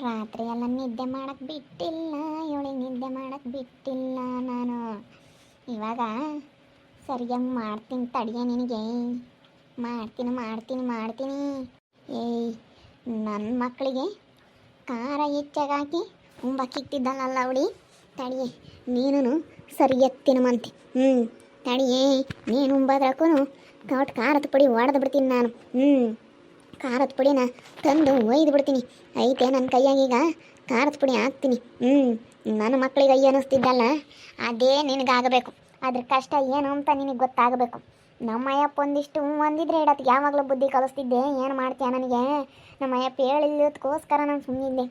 ರಾತ್ರಿ ಎಲ್ಲ ನಿದ್ದೆ ಮಾಡಕ್ಕೆ ಬಿಟ್ಟಿಲ್ಲ, ಇವಳಿಗೆ ನಿದ್ದೆ ಮಾಡಕ್ಕೆ ಬಿಟ್ಟಿಲ್ಲ ನಾನು. ಇವಾಗ ಸರಿಯಾಗಿ ಮಾಡ್ತೀನಿ ತಡಿಯ ನಿನಗೆ. ಮಾಡ್ತೀನಿ ಮಾಡ್ತೀನಿ ಮಾಡ್ತೀನಿ. ಏಯ್, ನನ್ನ ಮಕ್ಕಳಿಗೆ ಖಾರ ಹೆಚ್ಚಾಗಿ ಹಾಕಿ ಉಂಬಕ್ಕಿಟ್ಟಿದ್ದಲ್ಲ ಅವಳಿ. ತಡಿಯೇ ನೀನು ಸರಿ ಎತ್ತಿನ ಮಂತಿ. ತಡಿಯೇ, ನೀನು ಉಂಬದ್ರಕ್ಕೂ ಕೌಟ್ ಖಾರದ ಪುಡಿ ಹೊಡೆದು ಬಿಡ್ತೀನಿ ನಾನು. ಖಾರದ ಪುಡಿನ ತಂದು ಒಯ್ದು ಬಿಡ್ತೀನಿ. ಐತೆ ನನ್ನ ಕೈಯಾಗೀಗ ಖಾರದ ಪುಡಿ ಹಾಕ್ತೀನಿ. ನನ್ನ ಮಕ್ಕಳಿಗೆ ಅಯ್ಯ ಅನ್ನಿಸ್ತಿದ್ದಲ್ಲ, ಅದೇ ನಿನಗಾಗಬೇಕು. ಅದ್ರ ಕಷ್ಟ ಏನು ಅಂತ ನಿನಗೆ ಗೊತ್ತಾಗಬೇಕು. ನಮ್ಮಯ್ಯಪ್ಪ ಒಂದಿಷ್ಟು ಒಂದಿದ್ರೆ ಇಡತ್ತೆ ಯಾವಾಗಲೂ ಬುದ್ಧಿ ಕಲಿಸ್ತಿದ್ದೆ. ಏನು ಮಾಡ್ತೀಯ ನನಗೆ? ನಮ್ಮಯ್ಯಪ್ಪ ಹೇಳಿದ್ದಕ್ಕೋಸ್ಕರ ನಾನು ಸುಮ್ಮನಿದ್ದೆ.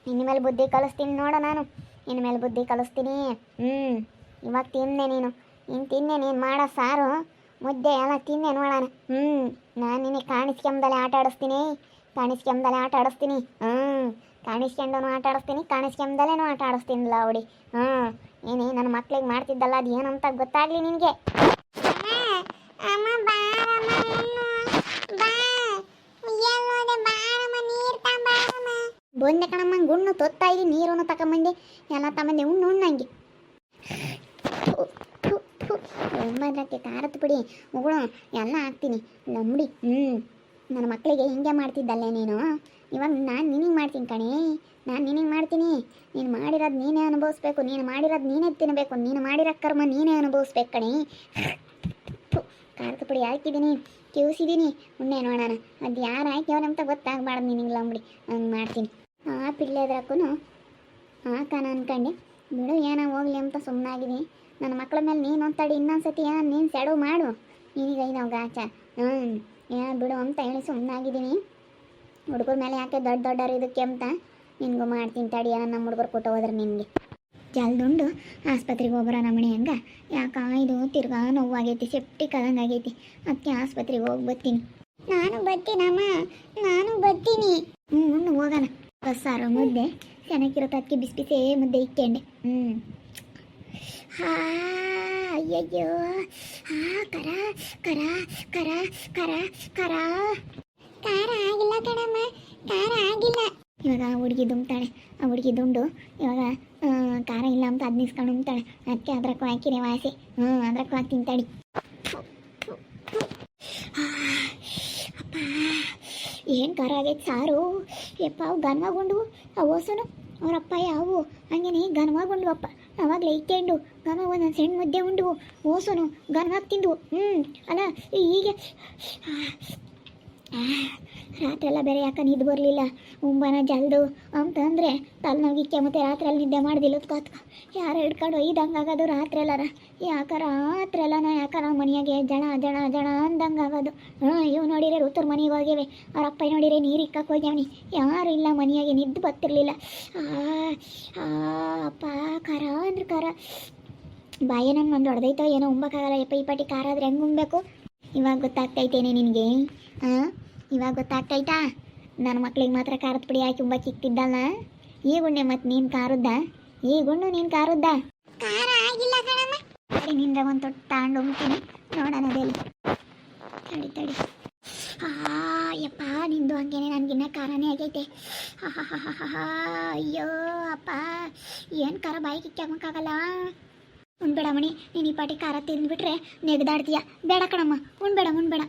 ಇನ್ಮೇಲೆ ಬುದ್ಧಿ ಕಲಿಸ್ತೀನಿ ನೋಡ ನಾನು. ಇನ್ಮೇಲೆ ಬುದ್ಧಿ ಕಲಿಸ್ತೀನಿ. ಇವಾಗ ತಿಂದೆ ನೀನು, ಇನ್ನು ತಿಂದೆ ನೀನು ಮಾಡೋ ಸಾರು ಮುದ್ದೆ ಎಲ್ಲ ತಿಂದೆ ನೋಡೋಣ. ನಾನು ನಿನಗೆ ಕಾಣಿಸ್ಕೆಂಬದಲ್ಲೇ ಆಟ ಆಡಿಸ್ತೀನಿ. ಕಾಣಿಸ್ಕೆಂಬದಲ್ಲೇ ಆಟ ಆಡಿಸ್ತೀನಿ. ಕಾಣಿಸ್ಕೊಂಡೂ ಆಟ ಆಡಿಸ್ತೀನಿ, ಕಾಣಿಸ್ಕೆಂಬದಲ್ಲೇನೂ ಆಟ ಆಡಿಸ್ತೀನಿಲ್ಲ ಅವಡಿ. ಏನೇ ನನ್ನ ಮಕ್ಳಿಗೆ ಮಾಡ್ತಿದ್ದಲ್ಲ ಅದು ಏನಂತ ಗೊತ್ತಾಗಲಿ ನಿನಗೆ. ಬಂದೆ ಕಣಮ್ಮ, ಗುಣ್ಣು ತೊತ್ತಾ ಇದ್ದೀನಿ, ನೀರನ್ನು ತಗೊಂಬಂದೆ, ಎಲ್ಲ ತಗೊಂಬಂದೆ. ಉಣ್ಣಂಗೆ ಒಂಬದಕ್ಕೆ ಖಾರದ ಪುಡಿ ಉಗುಳು ಎಲ್ಲ ಹಾಕ್ತೀನಿ ಲಂಬಡಿ. ನನ್ನ ಮಕ್ಕಳಿಗೆ ಹಿಂಗೆ ಮಾಡ್ತಿದ್ದಲ್ಲೇ ನೀನು. ಇವಾಗ ನಾನು ನಿನಗೆ ಮಾಡ್ತೀನಿ ಕಣೆ, ನಾನು ನಿನಗೆ ಮಾಡ್ತೀನಿ. ನೀನು ಮಾಡಿರೋದು ನೀನೇ ಅನುಭವಿಸ್ಬೇಕು, ನೀನು ಮಾಡಿರೋದು ನೀನೇ ತಿನ್ನಬೇಕು, ನೀನು ಮಾಡಿರೋ ಕರ್ಮ ನೀನೇ ಅನುಭವಿಸ್ಬೇಕು ಕಣೆ. ಖಾರದ ಪುಡಿ ಹಾಕಿದ್ದೀನಿ, ಕಿವಿಸಿದ್ದೀನಿ, ಉಣ್ಣೆ ನೋಡೋಣ. ಅದು ಯಾರು ಹಾಕ್ಯವನಂತ ಗೊತ್ತಾಗಬಾರ್ದು ನಿನಗೆ ಲಂಬಡಿ. ಹಂಗೆ ಮಾಡ್ತೀನಿ. ಆ ಪಿಳ್ಳೆದ್ರಕ್ಕೂ ಹಾಕೋಣ ಅಂದ್ಕೊಂಡೆ, ಬಿಡು ಏನೋ ಹೋಗ್ಲಿ ಅಂತ ಸುಮ್ಮನಾಗಿದ್ದೀನಿ. ನನ್ನ ಮಕ್ಕಳ ಮೇಲೆ ನೀನು ತಡಿ, ಇನ್ನೊಂದ್ಸತಿ ಏನೋ ನೀನು ಸೆಡವು ಮಾಡು. ನಿನಗೆ ಐದವ ಗಾಚ. ಏನೋ ಬಿಡು ಅಂತ ಹೇಳಿ ಸುಮ್ಮನಾಗಿದ್ದೀನಿ. ಹುಡುಗರ ಮೇಲೆ ಯಾಕೆ ದೊಡ್ಡ ದೊಡ್ಡರು ಇದಕ್ಕೆ ಅಂತ ನಿನಗೂ ಮಾಡ್ತೀನಿ ತಡಿ. ಏನೋ ನಮ್ಮ ಹುಡುಗರು ಕೊಟ್ಟು ಹೋದ್ರೆ ನಿನಗೆ ಜಲ್ದುಂಡು ಆಸ್ಪತ್ರೆಗೆ ಹೋಗ್ಬರೋ ನಮ್ಮನೆ ಹಂಗೆ. ಯಾಕೆ ಇದು ತಿರ್ಗಾ ನೋವಾಗೈತಿ, ಸೆಪ್ಟಿಕ್ ಆದಂಗೆ ಆಗೈತಿ. ಅದಕ್ಕೆ ಆಸ್ಪತ್ರೆಗೆ ಹೋಗಿ ಬರ್ತೀನಿ. ನಾನು ಬರ್ತೀನಮ್ಮ, ನಾನು ಬರ್ತೀನಿ. ಹೋಗೋಣ. ಬಸ್ಸಾರು ಮುದ್ದೆ ಚೆನ್ನಾಗಿರುತ್ತೆ, ಅದಕ್ಕೆ ಬಿಸಿ ಬಿಸಿ ಮುದ್ದೆ ಇಕ್ಕೊಂಡೆ. ಅಯ್ಯಯ್ಯೋ, ಕರ ಕರ ಕರ ಕರ ಕರ ಖಾರ ಆಗಿಲ್ಲ ಕಣಮ್ಮ, ಖಾರ ಆಗಿಲ್ಲ. ಇವಾಗ ಹುಡುಗಿ ದುಮ್ತಾಳೆ. ಆ ಹುಡುಗಿ ದುಂಡು ಇವಾಗ ಖಾರ ಇಲ್ಲ ಅಂತ ಅದನ್ನಿಸ್ಕೊಂಡು ಉಮ್ತಾಳೆ. ಅದಕ್ಕೆ ಅದ್ರಕ್ಕೂ ಹಾಕಿರಿ ವಾಸಿ. ಅದ್ರಕ್ಕೂ ಹಾಕ್ತೀನಿ ತಡಿ. ಅಪ್ಪ ಏನು ಖಾರ ಆಗೈತೆ ಸಾರು. ಯಪ್ಪ ಅವು ಗನ್ವಾಗೊಂಡು ಆ ಓಸನು ಅವರಪ್ಪ ಯಾವು ಹಂಗೇನೆ ಗನ್ವಾಗೊಂಡು ಅಪ್ಪ. ಅವಾಗಲೇ ಇಕ್ಕೊಂಡು ಗನ ಒಂದೊಂದು ಸಣ್ಣ ಮುದ್ದೆ ಉಂಡು ಓಸೋನು ಗನ್ವಾಗಿ ತಿಂದು. ಅಲ್ಲ ಹೀಗೆ ರಾತ್ರಿ ಎಲ್ಲ ಬೇರೆ ಯಾಕೆ ನಿದ್ದೆ ಬರಲಿಲ್ಲ, ಉಂಬನ ಜಲ್ದು ಅಂತಂದರೆ ತಲೆನೋಗಿಕ್ಕೆ ಮತ್ತು ರಾತ್ರಿಯಲ್ಲಿ ನಿದ್ದೆ ಮಾಡ್ದಿಲ್ಲ ಕತ್ಕ ಯಾರು ಹಿಡ್ಕೊಂಡು ಒಯ್ದಂಗೆ ಆಗೋದು. ರಾತ್ರಿ ಎಲ್ಲಾರ ರಾತ್ರಿ ಎಲ್ಲನ ಯಾಕಾರ ಮನೆಯಾಗೆ ಜಣ ಜಣ ಜಣ ಅಂದಂಗೆ ಆಗೋದು. ಇವು ನೋಡಿರೆ ಋತುರ್ ಮನೆಗೆ ಹೋಗ್ಯವೆ, ಅವರಪ್ಪ ನೋಡಿರೆ ನೀರು ಇಕ್ಕಕ್ಕೆ ಹೋಗ್ಯವನಿ. ಯಾರು ಇಲ್ಲ ಮನೆಯಾಗೆ, ನಿದ್ದೆ ಬರ್ತಿರ್ಲಿಲ್ಲ. ಅಪ್ಪ ಖಾರ ಅಂದ್ರೆ ಖಾರ ಬಾಯಿ ನಂಗೆ ಒಂದು ಹೊಡೆದೈತೋ ಏನೋ ಉಂಬಕ್ಕಾಗಲ್ಲ. ಯಪ್ಪ ಈ ಪಾಟಿ ಖಾರ ಆದ್ರೆ ಹೆಂಗೆ ಉಣ್ಬೇಕು? ಇವಾಗ ಗೊತ್ತಾಗ್ತೈತೇನೆ ನಿನಗೆ? ಇವಾಗ ಗೊತ್ತಾಗ್ತೈತಾ? ನನ್ನ ಮಕ್ಳಿಗೆ ಮಾತ್ರ ಖಾರದ ಪುಡಿ ಹಾಕಿ ಉಂಬಕ್ಕಿಕ್ತಿದ್ದಲ್ಲ. ಈಗ ಉಣ್ಣೆ ಮತ್ತು ನೀನು ಖಾರದ್ದ? ಈಗ ಉಣ್ಣು ನೀನು ಖಾರದ್ದ? ಖಾರ ಆಗಿಲ್ಲ ಕಣಮ್ಮ. ತಡಿ ನಿಂದ ಒಂದು ತೊಟ್ಟು ತಗೊಂಡು ಉಣ್ತೀನಿ ನೋಡೋಣ ಅದೇಲಿ. ತಡಿ ತಡಿ. ಯಪ್ಪ ನಿಂದು ಹಂಗೇನೆ, ನನಗಿನ್ನ ಖಾರನೇ ಆಗೈತೆ. ಅಯ್ಯೋ ಅಪ್ಪ, ಏನು ಖಾರ ಬಾಯಿಗೆ ಕೆಮ್ಮಕ್ಕಾಗಲ್ಲ. ಉಣ್ಬೇಡ ಮಣಿ, ನೀನು ಈ ಪಾಟಿ ಖಾರ ತಿಂದ್ಬಿಟ್ರೆ ನೆಗದಾಡ್ತೀಯ. ಬೇಡ ಕಣಮ್ಮ, ಉಣ್ಬೇಡ ಉಣ್ಬೇಡ.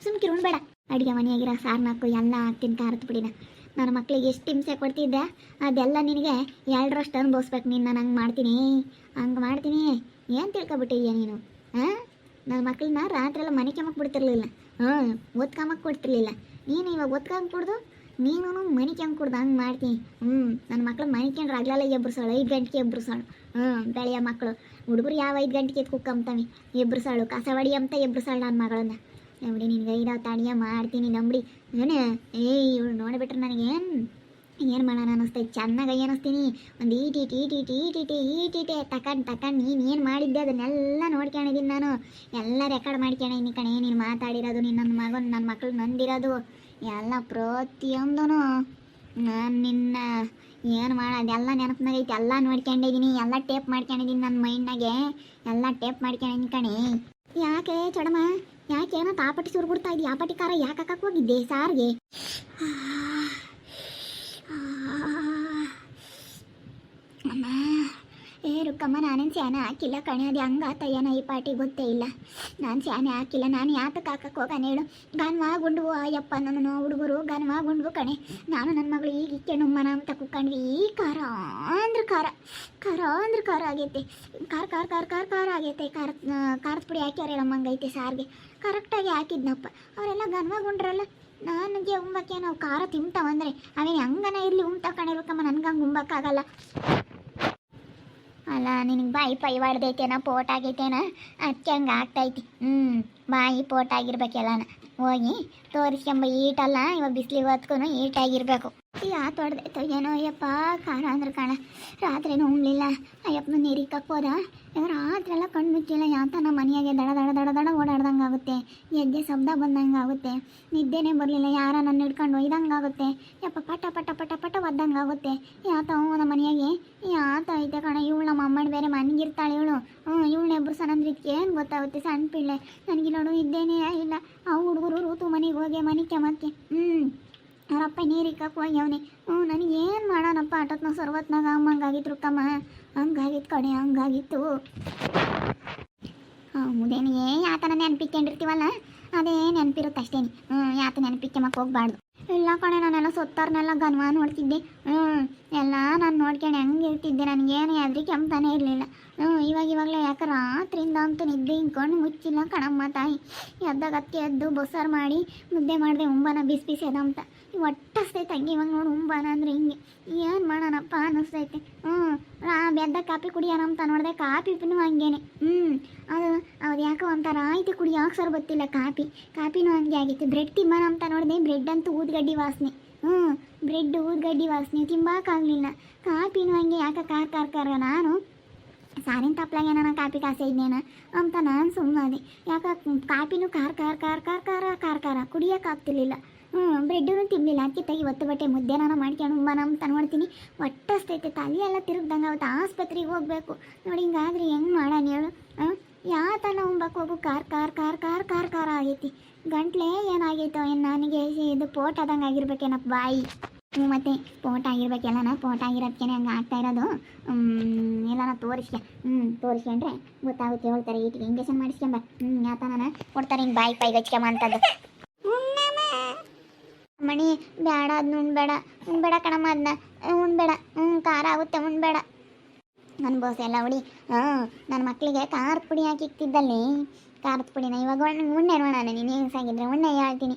ಸುಮ್ಕಿರು, ಉಣ್ಬೇಡ. ಅಡುಗೆ ಮನೆಯಾಗಿರೋ ಸಾರ್ನಾಕು ಎಲ್ಲ ಹಾಕ್ತೀನಿ ಖಾರದ ಪುಡಿನ. ನನ್ನ ಮಕ್ಳಿಗೆ ಎಷ್ಟು ಹಿಂಸೆ ಕೊಡ್ತಿದ್ದೆ ಅದೆಲ್ಲ ನಿನಗೆ 2ರಷ್ಟು ಅನುಭವಿಸ್ಬೇಕು. ನೀನು ನಾನು ಹಂಗೆ ಮಾಡ್ತೀನಿ, ಹಂಗೆ ಮಾಡ್ತೀನಿ. ಏನು ತಿಳ್ಕೊಬಿಟ್ಟಿದ್ಯಾ ನೀನು? ನನ್ನ ಮಕ್ಕಳನ್ನ ರಾತ್ರಿ ಎಲ್ಲ ಮನೆ ಕೆಮ್ಮಕ್ಕೆ ಬಿಡ್ತಿರ್ಲಿಲ್ಲ, ಒತ್ಕೊಂಬಕ್ಕೆ ಕೊಡ್ತಿರ್ಲಿಲ್ಲ. ನೀನು ಇವಾಗ ಒತ್ಕೊಂಡ್ ಕುಡ್ದು ನೀನು ಮನೆ ಕೆಮ್ಮು ಕುಡ್ದು ಹಂಗೆ ಮಾಡ್ತೀನಿ. ನನ್ನ ಮಕ್ಳು ಮನೆ ಕೆಂಡ್ರೆ ಆಗ್ಲೆಲ್ಲ ಎಬ್ರಿಸಾಳು, 5 ಗಂಟೆಗೆ ಎಬ್ರಿಸಾಳು. ಬೆಳೆಯ ಮಕ್ಕಳು ಹುಡುಗರು ಯಾವ 5 ಗಂಟೆಗೆ ಕುಕ್ಕಂತಾವೆ ಎಬ್ರಿಸಾಳು, ಕಸ ಹೊಡಿ ಅಂತ ಎಬ್ರಿಸಾಳು ನನ್ನ ಮಗಳನ್ನ. ನಂಬಡಿ ನಿನ್ಗೆ ಐದಾವ್ ತಾಣಿಯ ಮಾಡ್ತೀನಿ ನಂಬಡಿ. ಏನೇ ಇವಳು ನೋಡಿಬಿಟ್ರೆ ನನಗೆ ಏನು ಮಾಡೋಣ ಅನ್ನಿಸ್ತೈತೆ. ಚೆನ್ನಾಗಿ ಅನ್ನಿಸ್ತೀನಿ. ಒಂದು ಈಟೀಟೆ ತಕೊಂಡು ನೀನು ಏನು ಮಾಡಿದ್ದೆ ಅದನ್ನೆಲ್ಲ ನೋಡ್ಕೊಂಡಿದ್ದೀನಿ ನಾನು. ಎಲ್ಲ ರೆಕಾರ್ಡ್ ಮಾಡ್ಕೊಂಡಿದ್ದೀನಿ ಕಣೆ. ನೀನು ಮಾತಾಡಿರೋದು, ನನ್ನ ಮಗನ ನನ್ನ ಮಕ್ಕಳು ನಂದಿರೋದು ಎಲ್ಲ ಪ್ರತಿಯೊಂದೂ ನಾನು ನಿನ್ನ ಏನು ಮಾಡೋದೆಲ್ಲ ನೆನಪಿನಾಗೈತಿ. ಎಲ್ಲ ನೋಡ್ಕೊಂಡಿದ್ದೀನಿ, ಎಲ್ಲ ಟೇಪ್ ಮಾಡ್ಕೊಂಡಿದ್ದೀನಿ ನನ್ನ ಮೈಂಡ್ನಾಗೆ. ಎಲ್ಲ ಟೇಪ್ ಮಾಡ್ಕೊಂಡಿದ್ದೀನಿ ಕಣೆ. ಯಾಕೆ ಚೊಡಮ್ಮ, ಯಾಕೇನೋ ತಾಪಟಿ ಸುರು ಬಿಡ್ತಾ ಇದ್ದೀವಿ? ಆಪಟಿ ಖಾರ ಯಾಕೆ ಹಾಕಕ್ಕೆ ಹೋಗಿದ್ದೆ ಸಾರಿಗೆ? ಅಮ್ಮ ಏ ರುಕ್ಕಮ್ಮ ನಾನೇನು ಸ್ಯಾನೆ ಹಾಕಿಲ್ಲ ಕಣೆ ಅದು ಹಂಗಾತಯ್ಯನ ಈ ಪಾಟಿ ಗೊತ್ತೇ ಇಲ್ಲ. ನಾನು ಸ್ಯಾನೆ ಹಾಕಿಲ್ಲ. ನಾನು ಯಾತಕ್ಕೆ ಹಾಕಕ್ಕೆ ಹೋಗಾನೆ ಹೇಳು. ಗನ್ವಾಗುಂಡ್ವು ಅಯ್ಯಪ್ಪ ನನ್ನ ಹುಡುಗರು ಗನ್ವಾಗುಂಡ್ವು ಕಣೆ. ನಾನು ನನ್ನ ಮಗಳು ಈಗ ಇಕ್ಕೆಣ್ಣುಮ್ಮನ ಅಂತ ಕುಕ್ಕೊಂಡ್ವಿ. ಈ ಖಾರ ಅಂದ್ರೆ ಖಾರ ಖಾರ ಅಂದ್ರೆ ಖಾರ ಆಗೈತೆ. ಖಾರ ಖಾರ ಖಾರ ಖಾರ ಖಾರ ಆಗೈತೆ. ಖಾರದ ಪುಡಿ ಹಾಕ್ಯಾರ ಹೇಳಮ್ಮಂಗೈತೆ ಸಾರಿಗೆ. ಕರೆಕ್ಟಾಗಿ ಹಾಕಿದ್ನಪ್ಪ. ಅವರೆಲ್ಲ ಗನ್ವಾಗುಂಡ್ರಲ್ಲ. ನನಗೆ ಉಂಬಕ್ಕೆ ನಾವು ಖಾರ ತಿಂತಾವಂದ್ರೆ ಅವೇನು ಹಂಗನ ಇರಲಿ ಉಂಬ್ತಾವ ಕಣೆ ರುಕ್ಕಮ್ಮ. ನನ್ಗೆ ಹಂಗೆ ಉಂಬಕ್ಕಾಗಲ್ಲ. ಅಲ್ಲ ನಿನಗೆ ಬಾಯಿ ಪೈ ಹೊಡ್ದೈತೇನ ಪೋಟ್ ಆಗೈತೇನ ಅದಕ್ಕೆ ಹಂಗೆ ಆಗ್ತೈತಿ. ಬಾಯಿ ಪೋಟ್ ಆಗಿರ್ಬೇಕೆಲ್ಲನ ಹೋಗಿ ತೋರಿಸ್ಕೊಂಬ. ಈಟಲ್ಲ ಇವಾಗ ಬಿಸಿಲಿಗೆ ಹೊತ್ಕೊಂಡು ಈಟಾಗಿರ್ಬೇಕು. ಯಾತು ಹೊಡ್ದೈತೋ ಏನೋ ಅಯ್ಯಪ್ಪ. ಖಾರ ಅಂದ್ರೆ ಕಾಣ ರಾತ್ರಿನೂ ಉಣ್ಲಿಲ್ಲ. ಅಯ್ಯಪ್ಪನ ನೀರಿಗೆ ಹೋದ. ರಾತ್ರಿ ಎಲ್ಲ ಕಣ್ಣು ಮುಚ್ಚಿಲ್ಲ. ಯಾತ ನಮ್ಮ ಮನೆಯಾಗೆ ದಡ ದಡ ದಡ ದಡ ಓಡಾಡ್ದಂಗೆ ಆಗುತ್ತೆ. ಎದ್ದೆ ಶಬ್ದ ಬಂದಂಗೆ ಆಗುತ್ತೆ. ನಿದ್ದೆನೇ ಬರಲಿಲ್ಲ. ಯಾರ ನನ್ನ ಹಿಡ್ಕೊಂಡು ಒಯ್ದಂಗೆ ಆಗುತ್ತೆ. ಯಪ್ಪ ಪಟ ಪಟ ಪಟ ಪಟ ಒದ್ದಂಗೆ ಆಗುತ್ತೆ. ಯಾತ ನಮ್ಮ ಮನೆಯಾಗೆ ಯಾತ ಐತೆ ಕಣ. ಇವಳು ನಮ್ಮ ಅಮ್ಮನ ಬೇರೆ ಮನೆಗಿರ್ತಾಳೆ ಇವಳು. ಇವಳನ್ನ ಎಬ್ರುಸನಂದ್ರೆ ಇದಕ್ಕೆ ಏನು ಗೊತ್ತಾಗುತ್ತೆ. ಸಣ್ಣ ಪಿಳ್ಳೆ ನನಗೆ ನೋಡು ಇದ್ದೇನೇ ಇಲ್ಲ. ಆ ಹುಡುಗರು ಋತು ಮನೆಗೆ ಹೋಗಿ ಮನಿಕೆ ಮತ್ತೆ ಅವರಪ್ಪ ನೀರಿಕ್ಕಕ್ಕೆ ಹೋಗಿ ಅವನೇ. ನನಗೇನು ಮಾಡೋಣಪ್ಪ. ಆಟೋತ್ನಾಗ ಸರ್ವತ್ನಾಗ ಅಮ್ಮಂಗಾಗಿತ್ತು ರುಕ್ಕಮ್ಮ. ಹಂಗಾಗಿತ್ತು ಕಡೆ ಹಂಗಾಗಿತ್ತು. ಹೌದೇನು ಯಾತನ ನೆನಪಿಕೊಂಡಿರ್ತೀವಲ್ಲ ಅದೇ ನೆನಪಿರುತ್ತೆ ಅಷ್ಟೇನಿ. ಯಾತ ನೆನಪಿಕ್ಕಮ್ಮಕ್ಕೆ ಹೋಗ್ಬಾರ್ದು. ಇಲ್ಲ ಕಣೆ ನಾನೆಲ್ಲ ಸೊತ್ತಾರನೆಲ್ಲ ಗನ್ವಾ ನೋಡ್ತಿದ್ದೆ. ಎಲ್ಲ ನಾನು ನೋಡ್ಕೊಂಡು ಹೆಂಗೆ ಇರ್ತಿದ್ದೆ. ನನಗೇನು ಹೆದರಿಕೆ ಅಂತಾನೆ ಇರಲಿಲ್ಲ. ಇವಾಗಲೇ ಯಾಕೆ ರಾತ್ರಿಯಿಂದ ಅಂತೂ ನಿದ್ದೆ ಹಿಂಕೊಂಡು ಮುಚ್ಚಿಲ್ಲ ಕಣಮ್ಮ ತಾಯಿ. ಎದ್ದಾಗ ಅದಕ್ಕೆ ಎದ್ದು ಬೊಸಾರು ಮಾಡಿ ಮುದ್ದೆ ಮಾಡಿದೆ ಉಂಬನ ಬಿಸಿ ಬಿಸಿ ಅದಂತ ಒಟ್ಟಸ್ತೈತೆ ಹಂಗೆ. ಇವಾಗ ನೋಡು ಉಂಬನ ಅಂದರೆ ಹಿಂಗೆ ಏನು ಮಾಡೋಣಪ್ಪ ಅನ್ನಿಸ್ತೈತೆ. ಬೆದ್ದ ಕಾಪಿ ಕುಡಿಯೋಣ ಅಂತ ನೋಡಿದೆ. ಕಾಪಿನೂ ಹಂಗೇನೆ. ಅದು ಯಾಕೋ ಒಂಥರ ಆಯ್ತು ಕುಡಿಯೋಕೆ ಸರ್ ಗೊತ್ತಿಲ್ಲ. ಕಾಪಿನೂ ಹಂಗೆ ಆಗಿತ್ತು. ಬ್ರೆಡ್ ತಿಂಬನ ಅಂತ ನೋಡಿದೆ. ಬ್ರೆಡ್ ಅಂತೂ ಊದ್ಗಡ್ಡಿ ವಾಸನೆ. ಬ್ರೆಡ್ ಊದ್ಗಡ್ಡಿ ವಾಸನೆ ತಿಂಬಕ್ಕಾಗಲಿಲ್ಲ. ಕಾಪಿನೂ ಹಂಗೆ ಯಾಕೆ ಖಾರ ನಾನು ಸಾರಿನ ತಪ್ಲಾಗೆ ನಾನು ಕಾಪಿ ಕಾಸೆ ಇದ್ದೇನ ಅಂತ ನಾನು ಸುಮ್ಮನೆ. ಯಾಕೆ ಕಾಪಿನೂ ಖಾರ ಕುಡಿಯೋಕ್ಕಾಗ್ತಿರ್ಲಿಲ್ಲ. ಬ್ರೆಡ್ಡೂ ತಿನ್ನಲಿಲ್ಲ. ಅದಕ್ಕೆ ತೆಗಿ ಒತ್ತು ಬಟ್ಟೆ ಮುದ್ದೆ ನಾನು ಮಾಡ್ಕೊಂಡು ಉಂಬನ ಅಂತ ನೋಡ್ತೀನಿ. ಒಟ್ಟಸ್ತೈತೆ. ತಲೆ ಎಲ್ಲ ತಿರುಗ್ದಂಗೆ ಅವತ್ತು ಆಸ್ಪತ್ರೆಗೆ ಹೋಗ್ಬೇಕು ನೋಡಿ. ಹಿಂಗಾದ್ರೆ ಹೆಂಗೆ ಮಾಡೋಣ ಹೇಳು. ಯಾತನ ಉಂಬಕ್ಕೆ ಹೋಗು. ಖಾರ ಆಗೈತಿ. ಗಂಟ್ಲೆ ಏನಾಗೈತೋ ಏನು ನನಗೆ. ಇದು ಪೋಟ್ ಆದಂಗೆ ಆಗಿರ್ಬೇಕೇನಪ್ಪ ಬಾಯಿ. ಮತ್ತು ಪೋಟ್ ಆಗಿರ್ಬೇಕೆಲ್ಲನ. ಪೋಟ್ ಆಗಿರೋದಕ್ಕೇನೆ ಹಂಗೆ ಆಗ್ತಾ ಇರೋದು. ಎಲ್ಲನ ತೋರಿಸ್ಕೊಂಡ್ರೆ ಗೊತ್ತಾಗುತ್ತೆ. ಹೇಳ್ತಾರೆ ಈಟಿಗೆ ಇಂಜೆಕ್ಷನ್ ಮಾಡಿಸ್ಕೊಂಬ. ಯಾತನ ಕೊಡ್ತಾರೆ ಹಿಂಗೆ ಬಾಯಿ ಪೈಗೆ ಹಚ್ಕೊಂಬ ಅಂತದ್ದು. ಮಣಿ ಬೇಡ ಅದನ್ನ ಉಣ್ಬೇಡ ಕಣಮ್ಮ. ಅದನ್ನ ಉಣ್ಬೇಡ. ಖಾರ ಆಗುತ್ತೆ ಉಣ್ಬೇಡ. ನನ್ನ ಬೋಸ್ ಎಲ್ಲ ಹುಡಿ. ನನ್ನ ಮಕ್ಕಳಿಗೆ ಖಾರದ ಪುಡಿ ಹಾಕಿಕ್ತಿದ್ದಲ್ಲಿ ಖಾರದ ಪುಡಿನ ಇವಾಗ ಉಣ್ಣೆ ನೋಡೋಣ. ನೀನು ಹೆಂಗ್ಸಾಗಿದ್ರೆ ಉಣ್ಣೆ ಹೇಳ್ತೀನಿ.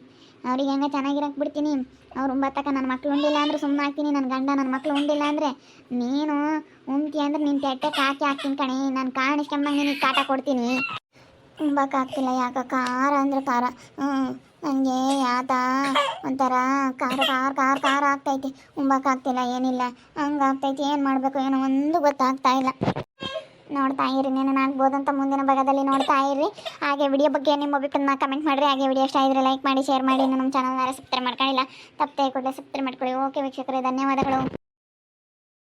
ಅವ್ರಿಗೆ ಹೆಂಗೆ ಚೆನ್ನಾಗಿರಕ್ಕೆ ಬಿಡ್ತೀನಿ. ಅವ್ರು ಉಂಬತ್ತಕ ನನ್ನ ಮಕ್ಳು ಉಂಡಿಲ್ಲ ಅಂದ್ರೆ ಸುಮ್ಮನೆ ಹಾಕ್ತೀನಿ. ನನ್ನ ಗಂಡ ನನ್ನ ಮಕ್ಳು ಉಂಡಿಲ್ಲ ಅಂದರೆ ನೀನು ಉಂಬ್ತಿ ಅಂದ್ರೆ ನಿನ್ನ ತೆಟ್ಟಕ್ಕೆ ಹಾಕ್ತೀನಿ ಕಣೆ. ನಾನು ಕಾಣಿಸ್ಕೊಂಬಂಗೆ ನಿನಗೆ ಕಾಟ ಕೊಡ್ತೀನಿ. ಉಂಬಕ್ಕಾಗ್ತಿಲ್ಲ. ಯಾಕೆ ಖಾರ ಅಂದ್ರೆ ಖಾರ. ನನಗೆ ಯಾತ ಒಂಥರ ಖಾರ ಆಗ್ತೈತಿ. ಉಂಬಕ್ಕಾಗ್ತಿಲ್ಲ. ಏನಿಲ್ಲ ಹಂಗಾಗ್ತೈತಿ. ಏನು ಮಾಡಬೇಕು ಏನೋ ಒಂದು ಗೊತ್ತಾಗ್ತಾ ಇಲ್ಲ. ನೋಡ್ತಾ ಇರಿ. ನಾನು ಆಗ್ಬೋದಂತ ಮುಂದಿನ ಭಾಗದಲ್ಲಿ ನೋಡ್ತಾ ಇರ್ರಿ. ಹಾಗೆ ವಿಡಿಯೋ ಬಗ್ಗೆ ನಿಮ್ಮ ಅಭಿಪ್ರಾಯನ ಕಮೆಂಟ್ ಮಾಡಿರಿ. ಹಾಗೆ ವಿಡಿಯೋ ಇಷ್ಟ ಆಗಿದ್ರೆ ಲೈಕ್ ಮಾಡಿ, ಶೇರ್ ಮಾಡಿ. ನಮ್ಮ ಚಾನಲ್ನ ಸಬ್ಸ್ಕ್ರೈಬ್ ಮಾಡ್ಕೊಳ್ಳಿಲ್ಲ ತಪ್ಪದೆ ಕೂಡಲೇ ಸಬ್ಸ್ಕ್ರೈಬ್ ಮಾಡ್ಕೊಳ್ಳಿ. ಓಕೆ ವೀಕ್ಷಕರೇ, ಧನ್ಯವಾದಗಳು.